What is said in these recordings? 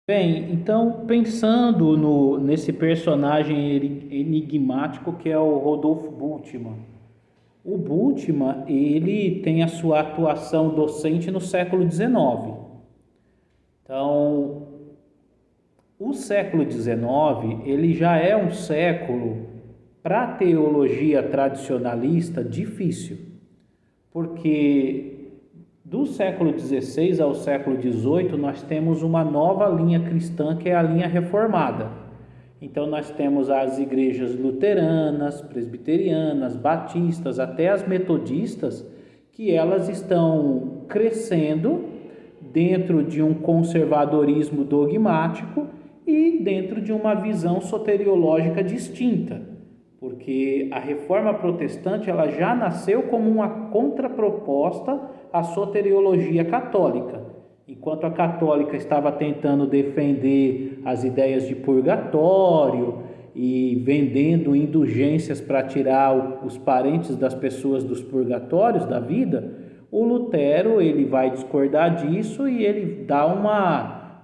Bem, então pensando nesse personagem enigmático que é o Rodolfo Bultmann. O Bultmann, ele tem a sua atuação docente no século XIX. Então, o século XIX, ele já é um século para a teologia tradicionalista difícil, porque do século XVI ao século XVIII, nós temos uma nova linha cristã, que é a linha reformada. Então, nós temos as igrejas luteranas, presbiterianas, batistas, até as metodistas, que elas estão crescendo dentro de um conservadorismo dogmático e dentro de uma visão soteriológica distinta, porque a reforma protestante ela já nasceu como uma contraproposta à soteriologia católica. Enquanto a católica estava tentando defender as ideias de purgatório e vendendo indulgências para tirar os parentes das pessoas dos purgatórios da vida, o Lutero ele vai discordar disso e ele dá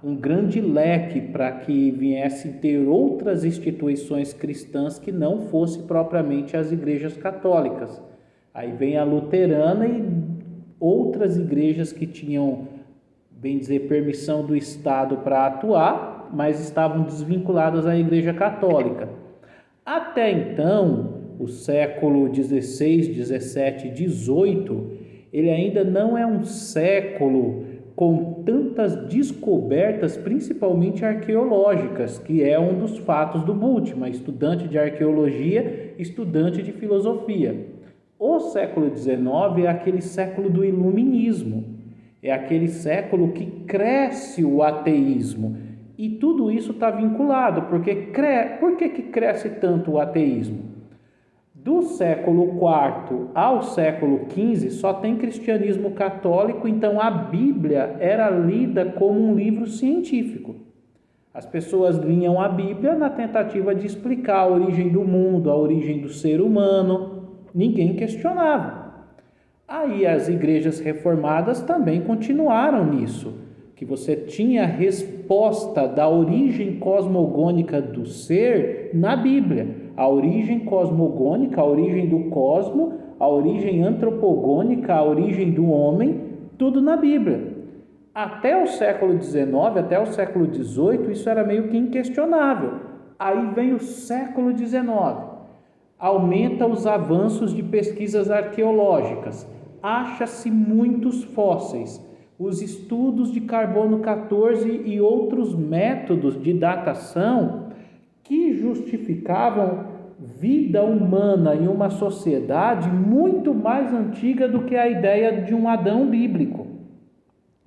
um grande leque para que viessem ter outras instituições cristãs que não fossem propriamente as igrejas católicas. Aí vem a luterana e outras igrejas que tinham, bem dizer, permissão do Estado para atuar, mas estavam desvinculadas à igreja católica. Até então, o século XVI, XVII, XVIII, ele ainda não é um século com tantas descobertas, principalmente arqueológicas, que é um dos fatos do Bultmann, estudante de arqueologia, estudante de filosofia. O século XIX é aquele século do iluminismo, é aquele século que cresce o ateísmo, e tudo isso está vinculado, porque por que cresce tanto o ateísmo? Do século IV ao século XV só tem cristianismo católico, então a Bíblia era lida como um livro científico. As pessoas liam a Bíblia na tentativa de explicar a origem do mundo, a origem do ser humano, ninguém questionava. Aí as igrejas reformadas também continuaram nisso, que você tinha a resposta da origem cosmogônica do ser na Bíblia. A origem cosmogônica, a origem do cosmo, a origem antropogônica, a origem do homem, tudo na Bíblia. Até o século XIX, até o século XVIII, isso era meio que inquestionável. Aí vem o século XIX, aumenta os avanços de pesquisas arqueológicas, acha-se muitos fósseis, os estudos de carbono 14 e outros métodos de datação que justificavam vida humana em uma sociedade muito mais antiga do que a ideia de um Adão bíblico.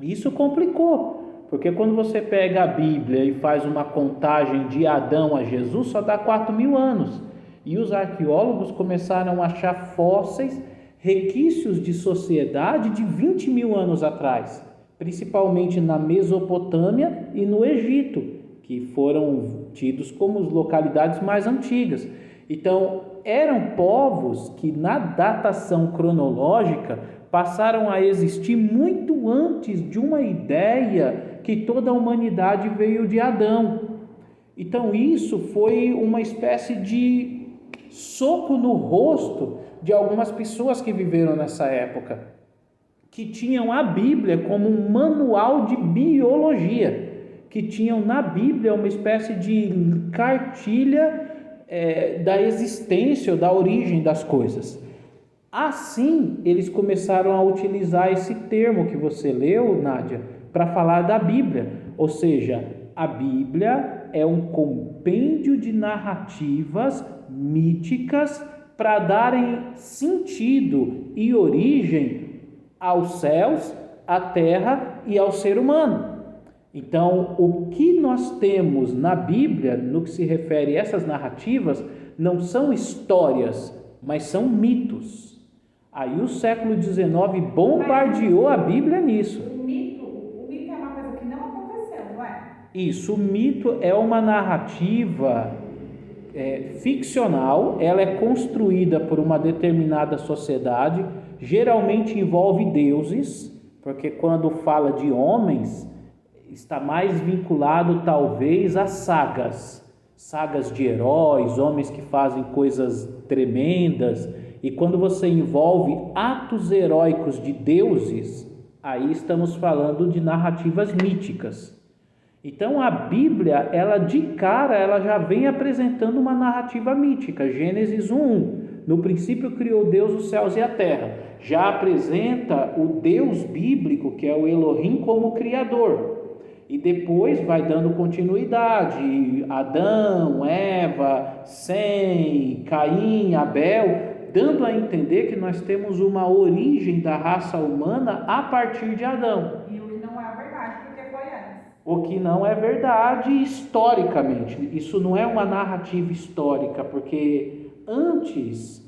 Isso complicou, porque quando você pega a Bíblia e faz uma contagem de Adão a Jesus, só dá 4.000 anos. E os arqueólogos começaram a achar fósseis, requisitos de sociedade de 20.000 anos atrás, principalmente na Mesopotâmia e no Egito, que foram tidos como as localidades mais antigas. Então, eram povos que na datação cronológica passaram a existir muito antes de uma ideia que toda a humanidade veio de Adão. Então, isso foi uma espécie de soco no rosto de algumas pessoas que viveram nessa época, que tinham a Bíblia como um manual de biologia, que tinham na Bíblia uma espécie de cartilha da existência ou da origem das coisas. Assim, eles começaram a utilizar esse termo que você leu, Nádia, para falar da Bíblia. Ou seja, a Bíblia é um compêndio de narrativas míticas para darem sentido e origem aos céus, à terra e ao ser humano. Então, o que nós temos na Bíblia, no que se refere a essas narrativas, não são histórias, mas são mitos. Aí o século XIX bombardeou a Bíblia nisso. O mito é uma coisa que não aconteceu, não é? Isso, o mito é uma narrativa ficcional, ela é construída por uma determinada sociedade, geralmente envolve deuses, porque quando fala de homens, está mais vinculado talvez a sagas de heróis, homens que fazem coisas tremendas, e quando você envolve atos heróicos de deuses, aí estamos falando de narrativas míticas. Então a Bíblia, ela de cara, ela já vem apresentando uma narrativa mítica. Gênesis 1:1, no princípio criou Deus os céus e a terra. Já apresenta o Deus bíblico, que é o Elohim, como criador. E depois vai dando continuidade, Adão, Eva, Sem, Caim, Abel, dando a entender que nós temos uma origem da raça humana a partir de Adão. E o que não é verdade, porque foi antes. O que não é verdade historicamente. Isso não é uma narrativa histórica, porque antes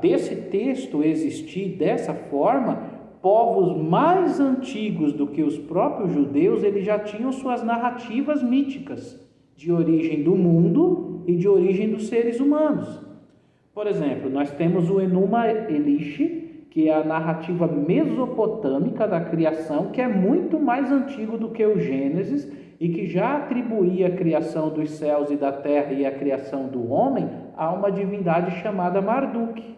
desse texto existir dessa forma, povos mais antigos do que os próprios judeus, eles já tinham suas narrativas míticas de origem do mundo e de origem dos seres humanos. Por exemplo, nós temos o Enuma Elish, que é a narrativa mesopotâmica da criação, que é muito mais antigo do que o Gênesis e que já atribuía a criação dos céus e da terra e a criação do homem a uma divindade chamada Marduk.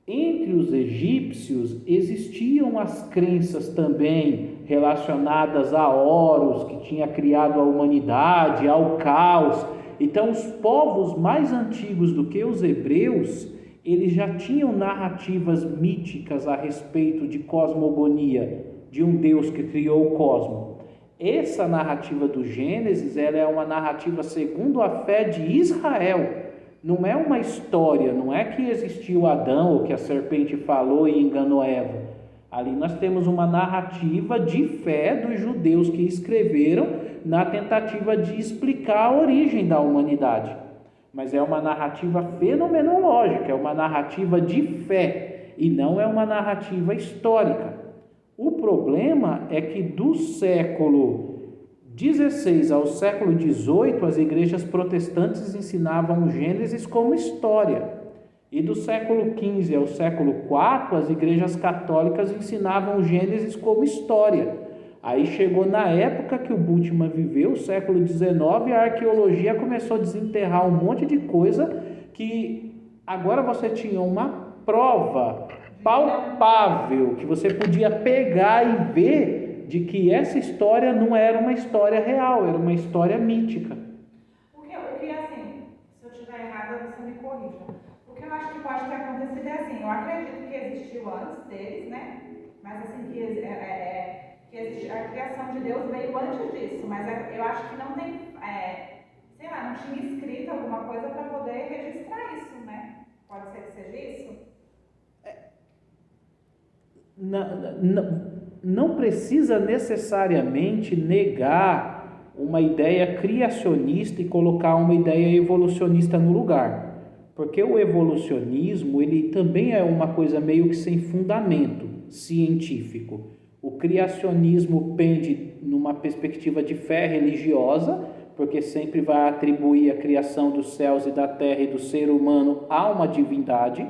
Entre os egípcios existiam as crenças também relacionadas a Horus, que tinha criado a humanidade, ao caos. Então, os povos mais antigos do que os hebreus, eles já tinham narrativas míticas a respeito de cosmogonia, de um Deus que criou o cosmos. Essa narrativa do Gênesis, ela é uma narrativa segundo a fé de Israel. Não é uma história, não é que existiu Adão ou que a serpente falou e enganou Eva. Ali nós temos uma narrativa de fé dos judeus que escreveram na tentativa de explicar a origem da humanidade. Mas é uma narrativa fenomenológica, é uma narrativa de fé e não é uma narrativa histórica. O problema é que do século XVI ao século XVIII, as igrejas protestantes ensinavam o Gênesis como história. E do século XV ao século IV, as igrejas católicas ensinavam o Gênesis como história. Aí chegou na época que o Bultmann viveu, o século XIX, e a arqueologia começou a desenterrar um monte de coisa que agora você tinha uma prova palpável, que você podia pegar e ver de que essa história não era uma história real, era uma história mítica. O que assim, se eu estiver errada, você me corrija. O que eu acho que pode ter acontecido é assim, eu acredito que existiu antes deles, né? Mas assim, que a criação de Deus veio antes disso, mas eu acho que não tem, sei lá, não tinha escrito alguma coisa para poder registrar isso, né? Pode ser que seja isso? Não precisa necessariamente negar uma ideia criacionista e colocar uma ideia evolucionista no lugar, porque o evolucionismo ele também é uma coisa meio que sem fundamento científico. O criacionismo pende numa perspectiva de fé religiosa, porque sempre vai atribuir a criação dos céus e da terra e do ser humano a uma divindade,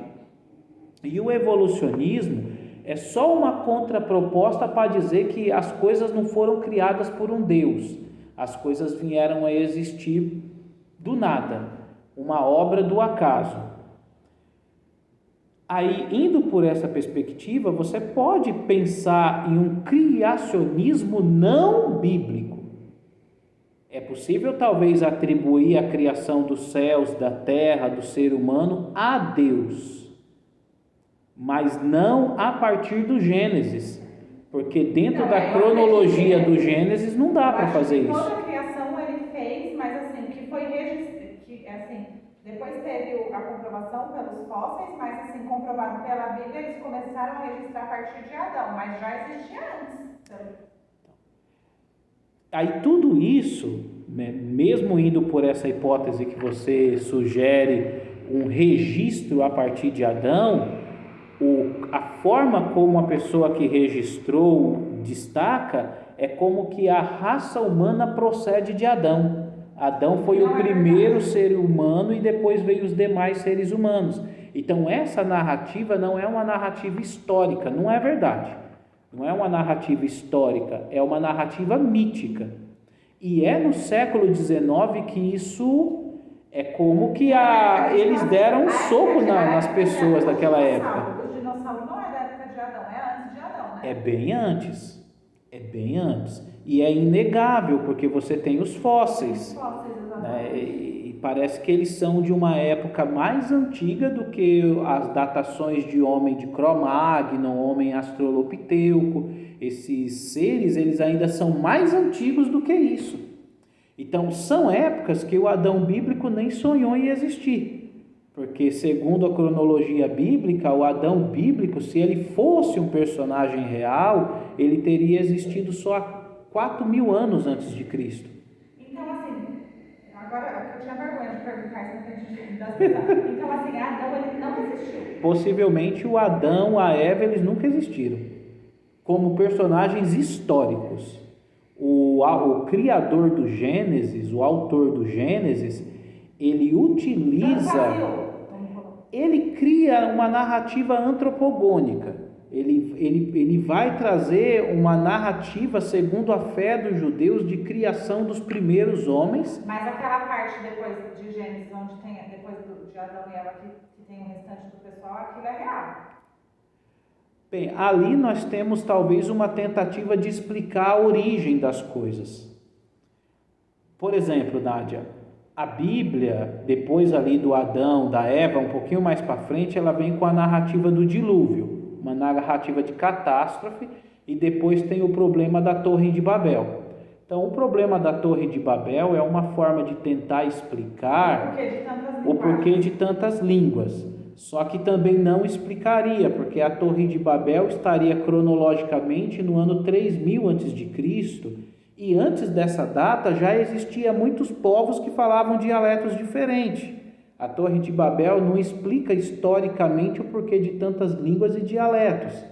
e o evolucionismo é só uma contraproposta para dizer que as coisas não foram criadas por um Deus. As coisas vieram a existir do nada, uma obra do acaso. Aí, indo por essa perspectiva, você pode pensar em um criacionismo não bíblico. É possível talvez atribuir a criação dos céus, da terra, do ser humano a Deus, mas não a partir do Gênesis, porque dentro da cronologia do Gênesis não dá para fazer isso. Toda a criação ele fez, mas assim, que foi registrado, assim, depois teve a comprovação pelos fósseis, mas assim, comprovado pela Bíblia, eles começaram a registrar a partir de Adão, mas já existia antes. Aí tudo isso, né, mesmo indo por essa hipótese que você sugere, um registro a partir de Adão, a forma como a pessoa que registrou destaca é como que a raça humana procede de Adão. Adão foi o primeiro ser humano e depois veio os demais seres humanos. Então essa narrativa não é uma narrativa histórica, não é verdade. Não é uma narrativa histórica, é uma narrativa mítica. E é no século XIX que isso é como que eles deram um soco nas pessoas daquela época. O dinossauro não é da época de Adão, é antes de Adão, né? É bem antes. É bem antes. E é inegável, porque você tem os fósseis. Né? E parece que eles são de uma época mais antiga do que as datações de homem de Cro-Magnon, homem australopiteuco. Esses seres, eles ainda são mais antigos do que isso. Então, são épocas que o Adão bíblico nem sonhou em existir. Porque, segundo a cronologia bíblica, o Adão bíblico, se ele fosse um personagem real, ele teria existido só há 4.000 anos antes de Cristo. Então, assim, agora eu tinha vergonha de perguntar isso na frente das pessoas. Então, assim, Adão, ele não existiu. Possivelmente o Adão, a Eva, eles nunca existiram. Como personagens históricos. O criador do Gênesis, o autor do Gênesis, ele utiliza... Ele cria uma narrativa antropogônica. Ele vai trazer uma narrativa segundo a fé dos judeus de criação dos primeiros homens. Mas aquela parte depois de Gênesis, onde tem, depois de Adão e Eva, que tem o restante do pessoal, aquilo é real. Bem, ali nós temos talvez uma tentativa de explicar a origem das coisas. Por exemplo, Nádia, a Bíblia, depois ali do Adão, da Eva, um pouquinho mais para frente, ela vem com a narrativa do dilúvio, uma narrativa de catástrofe, e depois tem o problema da Torre de Babel. Então, o problema da Torre de Babel é uma forma de tentar explicar o porquê de tantas línguas. Só que também não explicaria, porque a Torre de Babel estaria cronologicamente no ano 3000 a.C., e antes dessa data já existia muitos povos que falavam dialetos diferentes. A Torre de Babel não explica historicamente o porquê de tantas línguas e dialetos.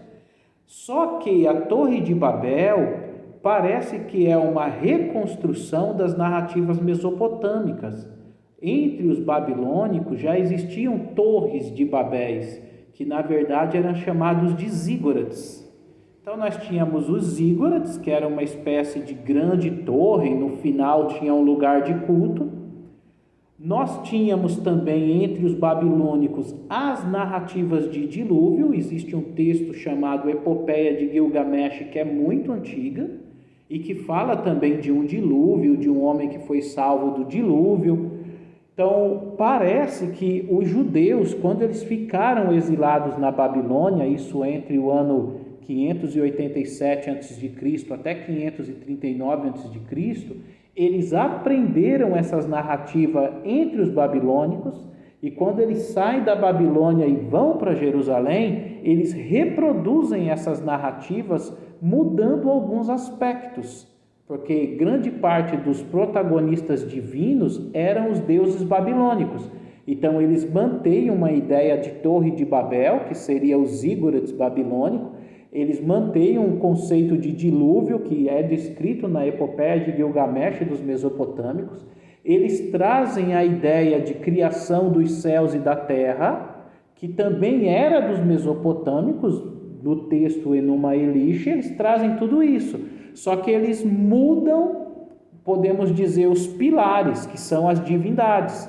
Só que a Torre de Babel parece que é uma reconstrução das narrativas mesopotâmicas. Entre os babilônicos já existiam torres de Babéis, que na verdade eram chamados de zígurates. Então nós tínhamos os zígurates, que era uma espécie de grande torre, no final tinha um lugar de culto. Nós tínhamos também entre os babilônicos as narrativas de dilúvio. Existe um texto chamado Epopeia de Gilgamesh, que é muito antiga, e que fala também de um dilúvio, de um homem que foi salvo do dilúvio. Então, parece que os judeus, quando eles ficaram exilados na Babilônia, isso entre o ano 587 a.C. até 539 a.C., eles aprenderam essas narrativas entre os babilônicos, e quando eles saem da Babilônia e vão para Jerusalém, eles reproduzem essas narrativas mudando alguns aspectos. Porque grande parte dos protagonistas divinos eram os deuses babilônicos. Então eles mantêm uma ideia de Torre de Babel, que seria os zígurates babilônicos. Eles mantêm um conceito de dilúvio, que é descrito na Epopeia de Gilgamesh dos mesopotâmicos. Eles trazem a ideia de criação dos céus e da terra, que também era dos mesopotâmicos, no texto Enuma Elish. Eles trazem tudo isso. Só que eles mudam, podemos dizer, os pilares, que são as divindades.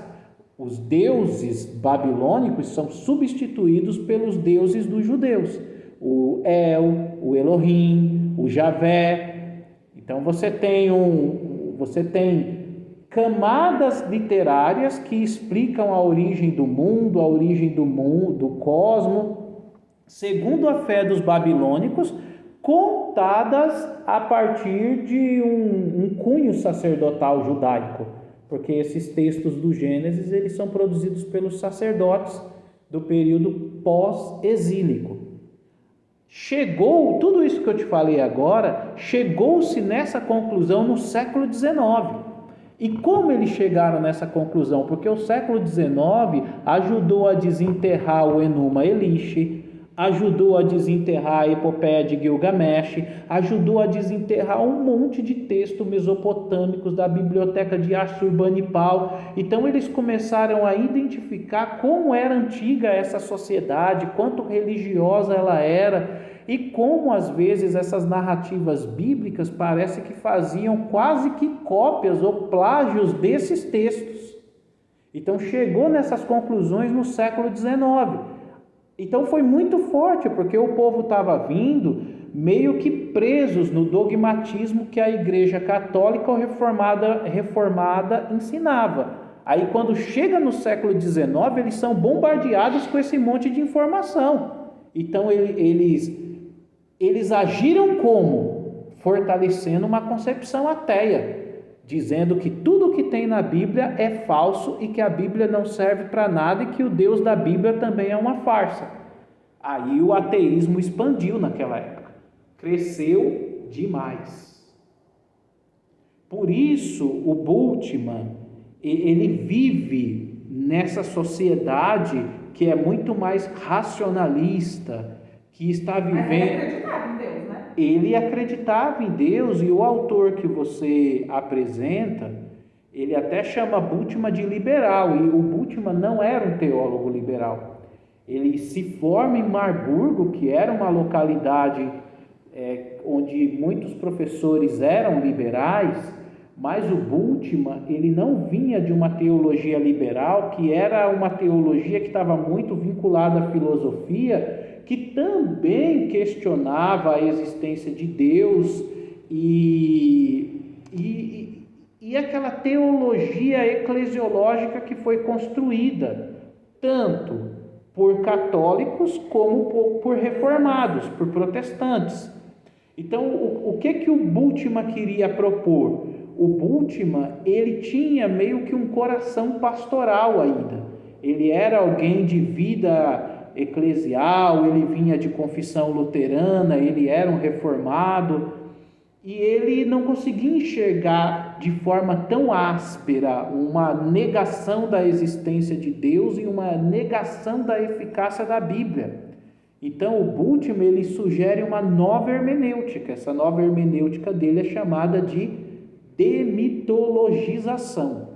Os deuses babilônicos são substituídos pelos deuses dos judeus. O El, o Elohim, o Javé. Então você tem camadas literárias que explicam a origem do mundo, do cosmo, segundo a fé dos babilônicos, contadas a partir de um cunho sacerdotal judaico, porque esses textos do Gênesis eles são produzidos pelos sacerdotes do período pós-exílico. Tudo isso que eu te falei agora, chegou-se nessa conclusão no século XIX. E como eles chegaram nessa conclusão? Porque o século XIX ajudou a desenterrar o Enuma Elish, ajudou a desenterrar a epopeia de Gilgamesh, ajudou a desenterrar um monte de textos mesopotâmicos da biblioteca de Assurbanipal. Então eles começaram a identificar como era antiga essa sociedade, quanto religiosa ela era e como às vezes essas narrativas bíblicas parece que faziam quase que cópias ou plágios desses textos. Então chegou nessas conclusões no século XIX. Então foi muito forte, porque o povo estava vindo meio que presos no dogmatismo que a Igreja Católica ou reformada ensinava. Aí quando chega no século XIX, eles são bombardeados com esse monte de informação. Então eles agiram como? Fortalecendo uma concepção ateia, dizendo que tudo que tem na Bíblia é falso e que a Bíblia não serve para nada e que o Deus da Bíblia também é uma farsa. Aí o ateísmo expandiu naquela época, cresceu demais. Por isso o Bultmann, ele vive nessa sociedade que é muito mais racionalista, que está vivendo... Mas ele acreditava em Deus, né? Ele acreditava em Deus, e o autor que você apresenta, ele até chama Bultmann de liberal, e o Bultmann não era um teólogo liberal. Ele se forma em Marburgo, que era uma localidade onde muitos professores eram liberais, mas o Bultmann, ele não vinha de uma teologia liberal, que era uma teologia que estava muito vinculada à filosofia, que também questionava a existência de Deus e aquela teologia eclesiológica que foi construída tanto por católicos como por reformados, por protestantes. Então, o que o Bultmann queria propor? O Bultmann, ele tinha meio que um coração pastoral ainda. Ele era alguém de vida eclesial, ele vinha de confissão luterana, ele era um reformado, e ele não conseguia enxergar de forma tão áspera uma negação da existência de Deus e uma negação da eficácia da Bíblia. Então o Bultmann, ele sugere uma nova hermenêutica. Essa nova hermenêutica dele é chamada de demitologização,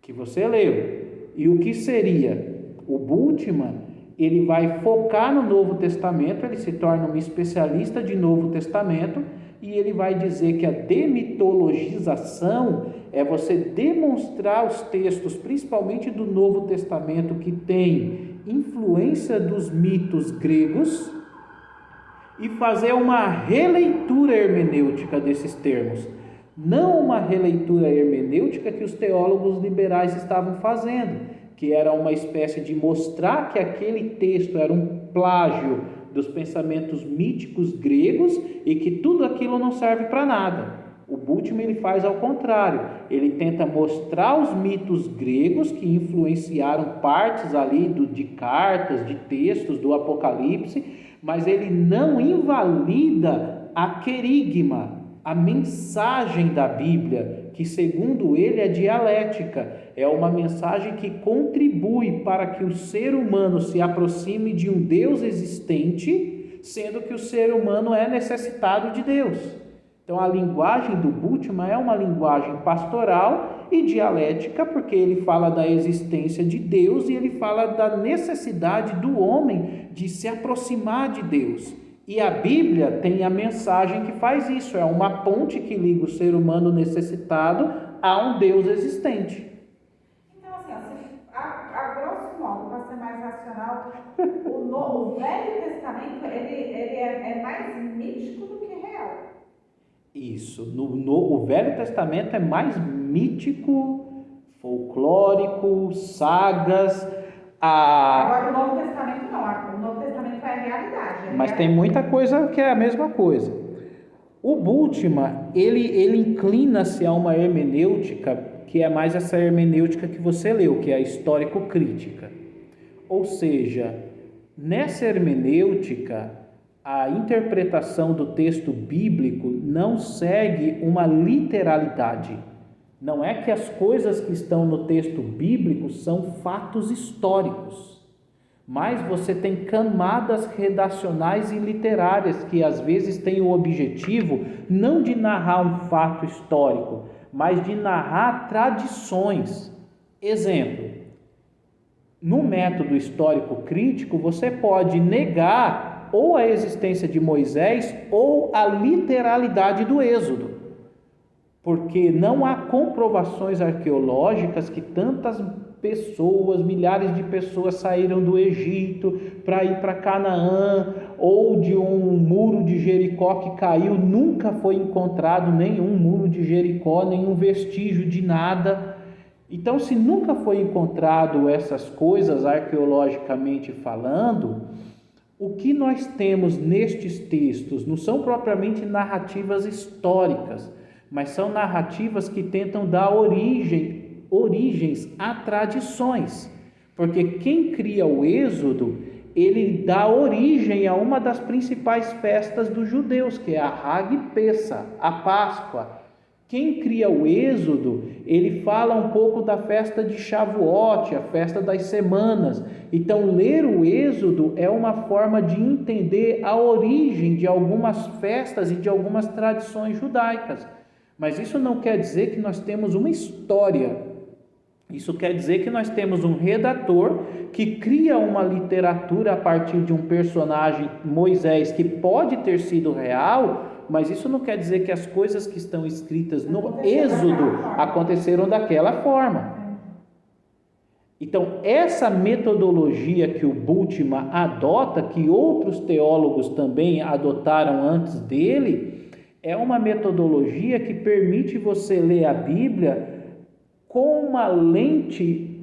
que você leu. E o que seria? O Bultmann, ele vai focar no Novo Testamento, ele se torna um especialista de Novo Testamento, e ele vai dizer que a demitologização é você demonstrar os textos, principalmente do Novo Testamento, que tem influência dos mitos gregos, e fazer uma releitura hermenêutica desses termos. Não uma releitura hermenêutica que os teólogos liberais estavam fazendo, que era uma espécie de mostrar que aquele texto era um plágio dos pensamentos míticos gregos e que tudo aquilo não serve para nada. O Bultmann, ele faz ao contrário, ele tenta mostrar os mitos gregos que influenciaram partes ali de cartas, de textos do Apocalipse, mas ele não invalida a querigma, a mensagem da Bíblia, que segundo ele é dialética, é uma mensagem que contribui para que o ser humano se aproxime de um Deus existente, sendo que o ser humano é necessitado de Deus. Então a linguagem do Bultmann é uma linguagem pastoral e dialética, porque ele fala da existência de Deus e ele fala da necessidade do homem de se aproximar de Deus. E a Bíblia tem a mensagem que faz isso, é uma ponte que liga o ser humano necessitado a um Deus existente. Então, assim, a grosso modo, para ser mais racional, o Velho Testamento ele é mais mítico do que real. Isso, o Velho Testamento é mais mítico, folclórico, sagas. Agora o Novo Testamento não, o Novo Testamento é a realidade. Mas tem muita coisa que é a mesma coisa. O Bultmann, ele inclina-se a uma hermenêutica que é mais essa hermenêutica que você leu, que é a histórico-crítica. Ou seja, nessa hermenêutica, a interpretação do texto bíblico não segue uma literalidade. Não é que as coisas que estão no texto bíblico são fatos históricos, mas você tem camadas redacionais e literárias que às vezes têm o objetivo não de narrar um fato histórico, mas de narrar tradições. Exemplo, no método histórico crítico, você pode negar ou a existência de Moisés ou a literalidade do Êxodo, porque não há comprovações arqueológicas que tantas pessoas, milhares de pessoas saíram do Egito para ir para Canaã, ou de um muro de Jericó que caiu. Nunca foi encontrado nenhum muro de Jericó, nenhum vestígio de nada. Então, se nunca foi encontrado essas coisas arqueologicamente falando, o que nós temos nestes textos não são propriamente narrativas históricas, mas são narrativas que tentam dar origens a tradições, porque quem cria o Êxodo, ele dá origem a uma das principais festas dos judeus, que é a Hag Pessa, a Páscoa. Quem cria o Êxodo, ele fala um pouco da festa de Shavuot, a festa das semanas. Então, ler o Êxodo é uma forma de entender a origem de algumas festas e de algumas tradições judaicas. Mas isso não quer dizer que nós temos uma história. Isso quer dizer que nós temos um redator que cria uma literatura a partir de um personagem, Moisés, que pode ter sido real, mas isso não quer dizer que as coisas que estão escritas no Êxodo aconteceram daquela forma. Então, essa metodologia que o Bultmann adota, que outros teólogos também adotaram antes dele, é uma metodologia que permite você ler a Bíblia com uma lente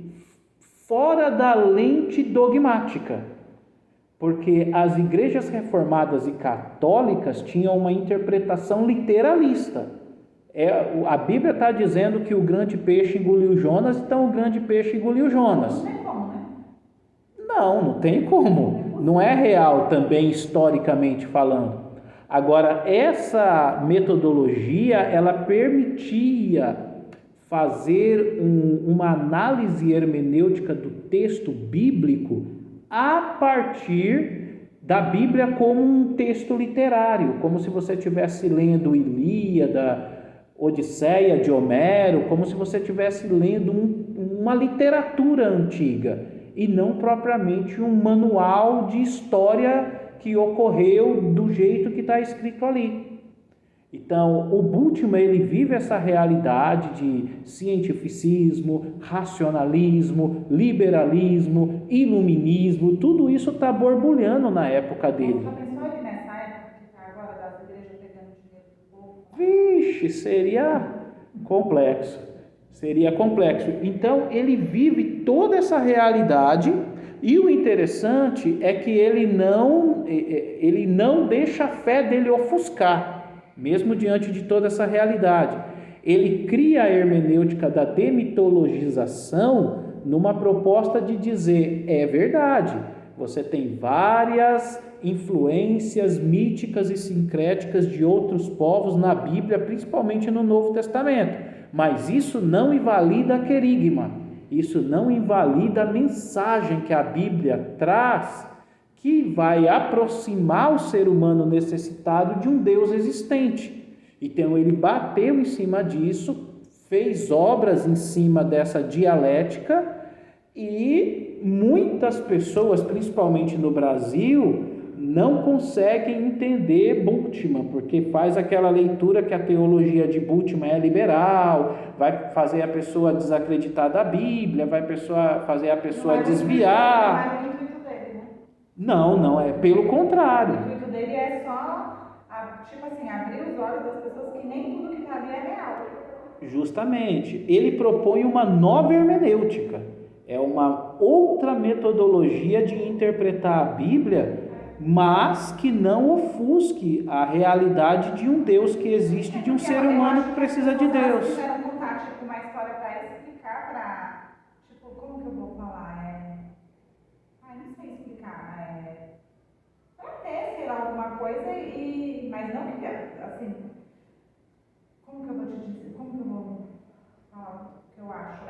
fora da lente dogmática, porque as igrejas reformadas e católicas tinham uma interpretação literalista. A Bíblia está dizendo que o grande peixe engoliu Jonas, então o grande peixe engoliu Jonas. Não tem como, né? Não tem como. Não é real também historicamente falando. Agora, essa metodologia, ela permitia fazer uma análise hermenêutica do texto bíblico a partir da Bíblia como um texto literário, como se você estivesse lendo Ilíada, Odisseia de Homero, como se você estivesse lendo uma literatura antiga e não propriamente um manual de história que ocorreu do jeito que está escrito ali. Então, o Bultmann, ele vive essa realidade de cientificismo, racionalismo, liberalismo, iluminismo, tudo isso está borbulhando na época dele. Já pensou ele nessa época que está agora das igrejas pegando dinheiro do povo? Vixe, seria complexo. Então, ele vive toda essa realidade e o interessante é que ele não deixa a fé dele ofuscar. Mesmo diante de toda essa realidade, ele cria a hermenêutica da demitologização numa proposta de dizer, é verdade, você tem várias influências míticas e sincréticas de outros povos na Bíblia, principalmente no Novo Testamento, mas isso não invalida a querigma, isso não invalida a mensagem que a Bíblia traz, que vai aproximar o ser humano necessitado de um Deus existente. Então ele bateu em cima disso, fez obras em cima dessa dialética e muitas pessoas, principalmente no Brasil, não conseguem entender Bultmann, porque faz aquela leitura que a teologia de Bultmann é liberal, vai fazer a pessoa desacreditar da Bíblia, vai fazer a pessoa desviar. Não, é pelo contrário. O intuito dele é só, abrir os olhos das pessoas que nem tudo que está ali é real. Justamente, ele propõe uma nova hermenêutica, é uma outra metodologia de interpretar a Bíblia, mas que não ofusque a realidade de um Deus que existe, de um ser humano que precisa de Deus. Se quiseram contar uma história para explicar, como que eu vou falar? Não sei explicar. Para ter, sei lá, alguma coisa, mas não que, assim, como que eu vou te dizer? Como que eu vou falar o que eu acho?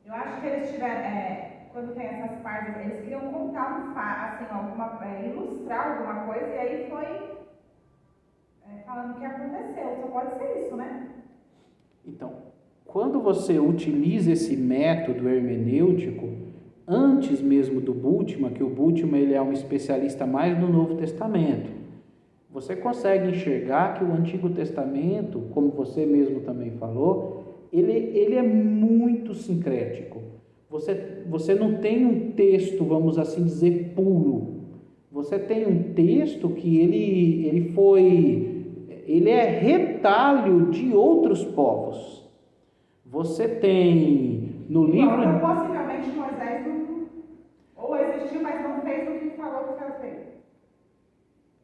Eu acho que eles tiveram, quando tem essas partes, eles queriam contar assim, ilustrar alguma coisa, e aí foi falando o que aconteceu. Só pode ser isso, né? Então, quando você utiliza esse método hermenêutico, antes mesmo do Bultmann, que o Bultmann ele é um especialista mais no Novo Testamento, você consegue enxergar que o Antigo Testamento, como você mesmo também falou, ele é muito sincrético. Você não tem um texto, vamos assim dizer, puro. Você tem um texto que ele é retalho de outros povos. Você tem no livro... Então, possivelmente Moisés não... Ou existiu, mas não fez o que falou que foi feito.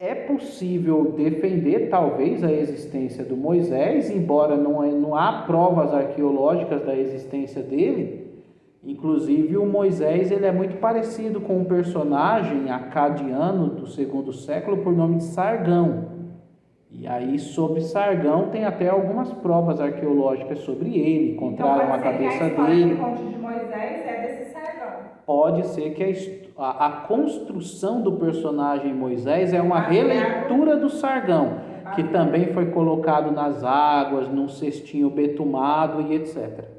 É possível defender, talvez, a existência do Moisés, embora não há provas arqueológicas da existência dele. Inclusive, o Moisés ele é muito parecido com um personagem acadiano do segundo século por nome de Sargão. E aí, sobre Sargão, tem até algumas provas arqueológicas sobre ele, encontraram a cabeça dele. Então, pode ser que a história de Moisés é desse Sargão. Pode ser que a construção do personagem Moisés é uma releitura do Sargão, que também foi colocado nas águas, num cestinho betumado e etc.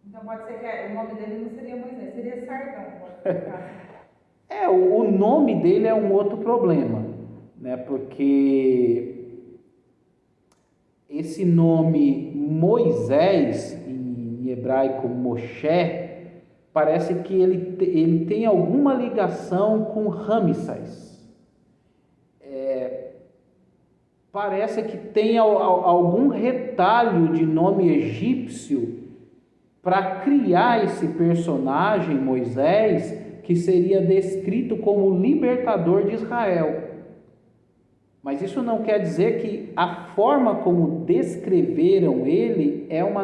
Então pode ser que o nome dele não seria Moisés, seria Sargão. O nome dele é um outro problema, né? Porque esse nome Moisés, em hebraico Moshe, parece que ele tem alguma ligação com Ramsés. Parece que tem algum retalho de nome egípcio para criar esse personagem, Moisés, que seria descrito como libertador de Israel. Mas isso não quer dizer que a forma como descreveram ele é uma